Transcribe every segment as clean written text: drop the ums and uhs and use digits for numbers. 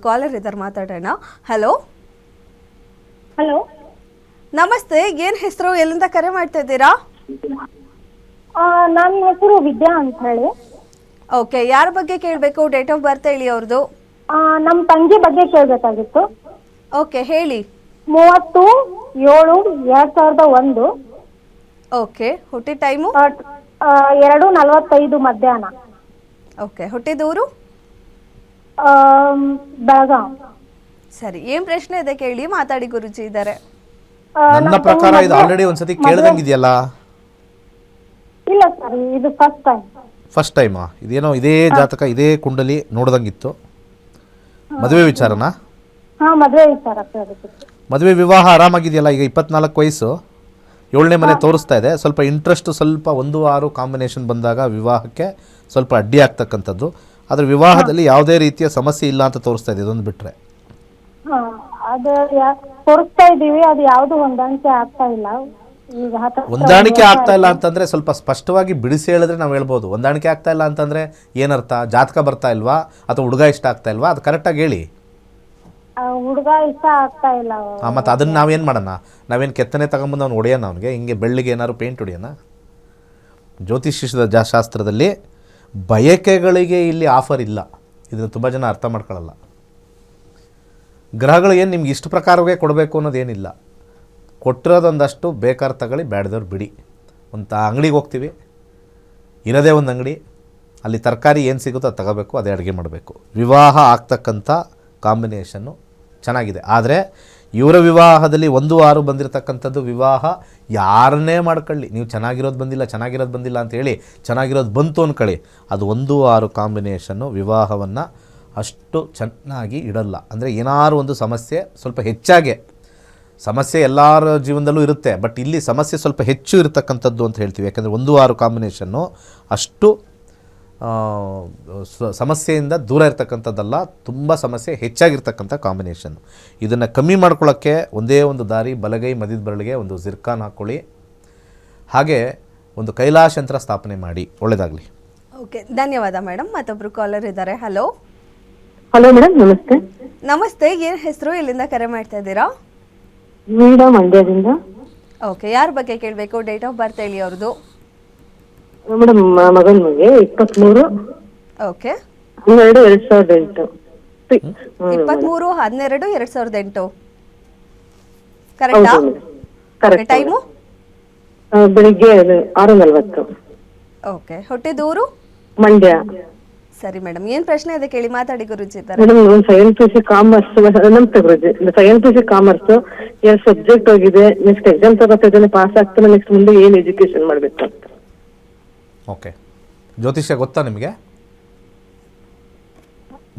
Collar ಇದ್ದಾರೆ ಮಾತಾಡೋಣ. Hello hello ನಮಸ್ತೆ, ಏನ್ ಹೆಸರು, ಎಲ್ಲಿಂದ ಕರೆ ಮಾಡ್ತಾ ಇದ್ದೀರಾ? ನನ್ನ ಹೆಸರು ವಿದ್ಯಾ ಅಂತ ಹೇಳಿ. ಓಕೆ, ಯಾರ ಬಗ್ಗೆ ಕೇಳಬೇಕು? ಡೇಟ್ ಆಫ್ ಬರ್ತ್ ಹೇಳಿ ಅವ್ರದ್ದು. ನಮ್ಮ ತಂಗಿ ಬಗ್ಗೆ ಕೇಳಬೇಕಾಗಿತ್ತು. ಓಕೆ ಹೇಳಿ. 30/7/2001. ಓಕೆ, ಹುಟ್ಟಿದ ಟೈಮು? 2:45 ಮಧ್ಯಾಹ್ನ. ಓಕೆ, ಹುಟ್ಟಿದೂರು? ಬೆಳಗಾಂ. ಸರಿ, ಏನ್ ಪ್ರಶ್ನೆ ಇದೆ ಕೇಳಿ, ಮಾತಾಡಿ, ಗುರುಜಿ ಇದ್ದಾರೆ. ನನ್ನ ಪ್ರಕಾರ ಇದು ಆಲ್ರೆಡಿ ಒಂದ್ಸತಿ ಕೇಳ್ದಂಗಿದೆಯಲ್ಲ. ಇಲ್ಲ ಸರ್, ಇದು ಫಸ್ಟ್ ಟೈಮ್. ಫಸ್ಟ್ ಟೈಮಾ? ಇದೇನೋ ಇದೇ ಜಾತಕ ಇದೇ ಕುಂಡಲಿ ನೋಡ್ದಂಗಿತ್ತು. ಮದುವೆ ವಿಚಾರನಾ? ಹಾ, ಮದುವೆ ವಿಚಾರ ಕೇಳಬೇಕಿತ್ತು. ಮದುವೆ ವಿವಾಹ ಆರಾಮಾಗಿದೆಯಲ್ಲ? ಈಗ 24 ವಯಸ್ಸು, 7ನೇ ಮನೆ ತೋರಿಸ್ತಾ ಇದೆ. ಸ್ವಲ್ಪ ಇಂಟ್ರೆಸ್ಟ್, ಸ್ವಲ್ಪ 1-6 ಕಾಂಬಿನೇಷನ್ ಬಂದಾಗ ವಿವಾಹಕ್ಕೆ ಸ್ವಲ್ಪ ಅಡ್ಡಿ ಆಗ್ತಕ್ಕಂಥದ್ದು. ಆದರೆ ವಿವಾಹದಲ್ಲಿ ಯಾವುದೇ ರೀತಿಯ ಸಮಸ್ಯೆ ಇಲ್ಲ ಅಂತ ತೋರಿಸ್ತಾ ಇದೆ, ಇದೊಂದು ಬಿಟ್ಟರೆ. ಅದು ತೋರಿಸ್ತಾ ಇದ್ದೀವಿ, ಅದು ಯಾವುದು ಹೊಂದಾಣಿಕೆ ಆಗ್ತಾ ಇಲ್ಲ. ಈಗ ಹೊಂದಾಣಿಕೆ ಆಗ್ತಾ ಇಲ್ಲ ಅಂತಂದರೆ ಸ್ವಲ್ಪ ಸ್ಪಷ್ಟವಾಗಿ ಬಿಡಿಸಿ ಹೇಳಿದ್ರೆ ನಾವು ಹೇಳ್ಬೋದು. ಹೊಂದಾಣಿಕೆ ಆಗ್ತಾ ಇಲ್ಲ ಅಂತಂದರೆ ಏನರ್ಥ? ಜಾತಕ ಬರ್ತಾ ಇಲ್ವಾ ಅಥವಾ ಹುಡುಗ ಇಷ್ಟ ಆಗ್ತಾ ಇಲ್ವಾ? ಅದು ಕರೆಕ್ಟಾಗಿ ಹೇಳಿ. ಹುಡುಗ ಇಷ್ಟ ಆಗ್ತಾ ಇಲ್ಲ. ಮತ್ತು ಅದನ್ನು ನಾವೇನು ಮಾಡೋಣ? ನಾವೇನು ಕೆತ್ತನೆ ತಗೊಂಬಂದು ಅವ್ನು ಹೊಡೆಯೋಣ? ಅವನಿಗೆ ಹಿಂಗೆ ಬೆಳ್ಳಿಗೆ ಏನಾದ್ರು ಪೇಂಟ್ ಹೊಡೆಯೋಣ? ಜ್ಯೋತಿಷ್ಯದ ಶಾಸ್ತ್ರದಲ್ಲಿ ಬಯಕೆಗಳಿಗೆ ಇಲ್ಲಿ ಆಫರ್ ಇಲ್ಲ. ಇದನ್ನು ತುಂಬ ಜನ ಅರ್ಥ ಮಾಡ್ಕೊಳ್ಳಲ್ಲ. ಗ್ರಹಗಳು ಏನು ನಿಮ್ಗೆ ಇಷ್ಟು ಪ್ರಕಾರವೇ ಕೊಡಬೇಕು ಅನ್ನೋದೇನಿಲ್ಲ. ಕೊಟ್ಟಿರೋದೊಂದಷ್ಟು ಬೇಕಾದ್ರೆ ತಗೊಳ್ಳಿ, ಬೇಡದವ್ರು ಬಿಡಿ. ಒಂದು ಅಂಗಡಿಗೆ ಹೋಗ್ತೀವಿ, ಇರೋದೇ ಒಂದು ಅಂಗಡಿ, ಅಲ್ಲಿ ತರಕಾರಿ ಏನು ಸಿಗುತ್ತೋ ಅದು ತಗೋಬೇಕು, ಅದೇ ಅಡುಗೆ ಮಾಡಬೇಕು. ವಿವಾಹ ಆಗ್ತಕ್ಕಂಥ ಕಾಂಬಿನೇಷನ್ನು ಚೆನ್ನಾಗಿದೆ. ಆದರೆ ಇವರ ವಿವಾಹದಲ್ಲಿ 1-6 ಬಂದಿರತಕ್ಕಂಥದ್ದು ವಿವಾಹ ಯಾರನ್ನೇ ಮಾಡ್ಕೊಳ್ಳಿ, ನೀವು ಚೆನ್ನಾಗಿರೋದು ಬಂದಿಲ್ಲ ಅಂತ ಹೇಳಿ ಚೆನ್ನಾಗಿರೋದು ಬಂತು ಅಂದ್ಕೊಳ್ಳಿ, ಅದು 1-6 ಕಾಂಬಿನೇಷನ್ನು ವಿವಾಹವನ್ನು ಅಷ್ಟು ಚೆನ್ನಾಗಿ ಇಡಲ್ಲ. ಅಂದರೆ ಏನಾದ್ರು ಒಂದು ಸಮಸ್ಯೆ ಸ್ವಲ್ಪ ಹೆಚ್ಚಾಗೆ, ಸಮಸ್ಯೆ ಎಲ್ಲರ ಜೀವನದಲ್ಲೂ ಇರುತ್ತೆ, ಬಟ್ ಇಲ್ಲಿ ಸಮಸ್ಯೆ ಸ್ವಲ್ಪ ಹೆಚ್ಚು ಇರತಕ್ಕಂಥದ್ದು ಅಂತ ಹೇಳ್ತೀವಿ. ಯಾಕಂದರೆ 1-6 ಕಾಂಬಿನೇಷನ್ನು ಅಷ್ಟು ಸಮಸ್ಯೆಯಿಂದ ದೂರ ಇರ್ತಕ್ಕಂಥದ್ದಲ್ಲ, ತುಂಬ ಸಮಸ್ಯೆ ಹೆಚ್ಚಾಗಿರ್ತಕ್ಕಂಥ ಕಾಂಬಿನೇಷನ್ನು. ಇದನ್ನು ಕಮ್ಮಿ ಮಾಡ್ಕೊಳ್ಳೋಕ್ಕೆ ಒಂದೇ ಒಂದು ದಾರಿ, ಬಲಗೈ ಮಧ್ಯದ ಬೆರಳಿಗೆ ಒಂದು ಜಿರ್ಕಾನ್ ಹಾಕ್ಕೊಳ್ಳಿ, ಹಾಗೆ ಒಂದು ಕೈಲಾಶ ಯಂತ್ರ ಸ್ಥಾಪನೆ ಮಾಡಿ. ಒಳ್ಳೆಯದಾಗಲಿ. ಓಕೆ, ಧನ್ಯವಾದ ಮೇಡಮ್. ಮತ್ತೊಬ್ರು ಕಾಲರ್ ಇದ್ದಾರೆ. ಹಲೋ ಹಲೋ ಮೇಡಮ್, ನಮಸ್ತೆ. ನಮಸ್ತೆ, ಏನ್ ಹೆಸರು, ಎಲ್ಲಿಂದ ಕರೆ ಮಾಡ್ತಾ ಇದ್ದೀರಾ? ಮೇಡಮ್, ಮಂಡ್ಯದಿಂದ. ಓಕೆ, ಯಾರ ಬಗ್ಗೆ ಕೇಳಬೇಕು? ಡೇಟ್ ಆಫ್ ಬರ್ತ್ ಹೇಳಿ ಅವ್ರದ್ದು. ಮೇಡಮ್, ಮಗನಿಗೆ 23 ಓಕೆ 12 2008. 23/12/2008 ಕರೆಕ್ಟಾ? ಕರೆಕ್ಟ್. ಟೈಮು? ಬೆಳಿಗ್ಗೆ 6:40. ಓಕೆ, ಹುಟ್ಟಿದೂರು? ಮಂಡ್ಯ. ಸರಿ ಮೇಡಮ್, ಏನ್ ಪ್ರಶ್ನೆ ಇದೆ ಕೇಳಿ, ಮಾತಾಡಿ, ಗುರುಜಿ ಇದ್ದಾರೆ. Madam, science PC commerce. ನಮಸ್ತೆ ಗುರುಜಿ. ಸೈನ್ಸ್ PC ಕಾಮರ್ಸ್ 2 ಸಬ್ಜೆಕ್ಟ್ ಹೋಗಿದೆ. ನೆಕ್ಸ್ಟ್ ಎಕ್ಸಾಮ್ ತಗೋತಿದ್ದೇನೆ, ಪಾಸ್ ಆಗ್ತಾನೆ. ನೆಕ್ಸ್ಟ್ ಮುಂದೆ ಏನು ಎಜುಕೇಶನ್ ಮಾಡಬೇಕು ಅಂತ. ಓಕೆ, ಜ್ಯೋತಿಷ್ಯ ಗೊತ್ತಾ ನಿಮಗೆ?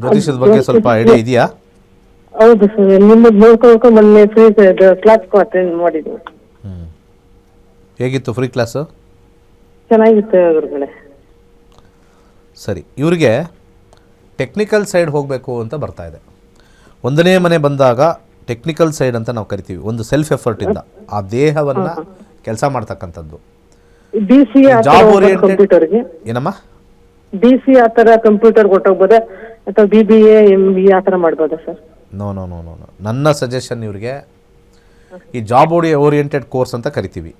ಜ್ಯೋತಿಷ್ಯದ ಬಗ್ಗೆ ಸ್ವಲ್ಪ ಐಡಿಯಾ ಇದೆಯಾ? ಹೌದು ಸರ್, ನಿಮ್ಮದು ನೋಡ್ಕೊಂಡು ಮೊನ್ನೆ ಫ್ರೀ ಕ್ಲಾಸ್ ಅಟೆಂಡ್ ಮಾಡಿದ್ವಿ. ಹೇಗಿತ್ತು ಫ್ರೀ ಕ್ಲಾಸು? ಚೆನ್ನಾಗಿತ್ತು ಗುರುಗಳೇ. ಸರಿ, ಇವರಿಗೆ ಟೆಕ್ನಿಕಲ್ ಸೈಡ್ ಹೋಗಬೇಕು ಅಂತ ಬರ್ತಾ ಇದೆ. 1ನೇ ಮನೆ ಬಂದಾಗ ಟೆಕ್ನಿಕಲ್ ಸೈಡ್ ಅಂತ ನಾವು ಕರಿತೀವಿ. ಒಂದು ಸೆಲ್ಫ್ ಎಫರ್ಟಿಂದ ಆ ದೇಹವನ್ನು ಕೆಲಸ ಮಾಡ್ತಕ್ಕಂಥದ್ದು. Job oriented. ಏನಮ್ಮ? DC ಆ ಥರ ಕಂಪ್ಯೂಟರ್ ಕೊಟ್ಟೋಗ್ಬೋದಾ ಅಥವಾ BBA MBA ಆ ಥರ ಮಾಡ್ಬೋದಾ ಸರ್? ನೋ. ನನ್ನ ಸಜೆಷನ್ ಇವರಿಗೆ ಈ ಜಾಬ್ ಓರಿಯೆಂಟೆಡ್ ಕೋರ್ಸ್ ಅಂತ ಕರಿತೀವಿ.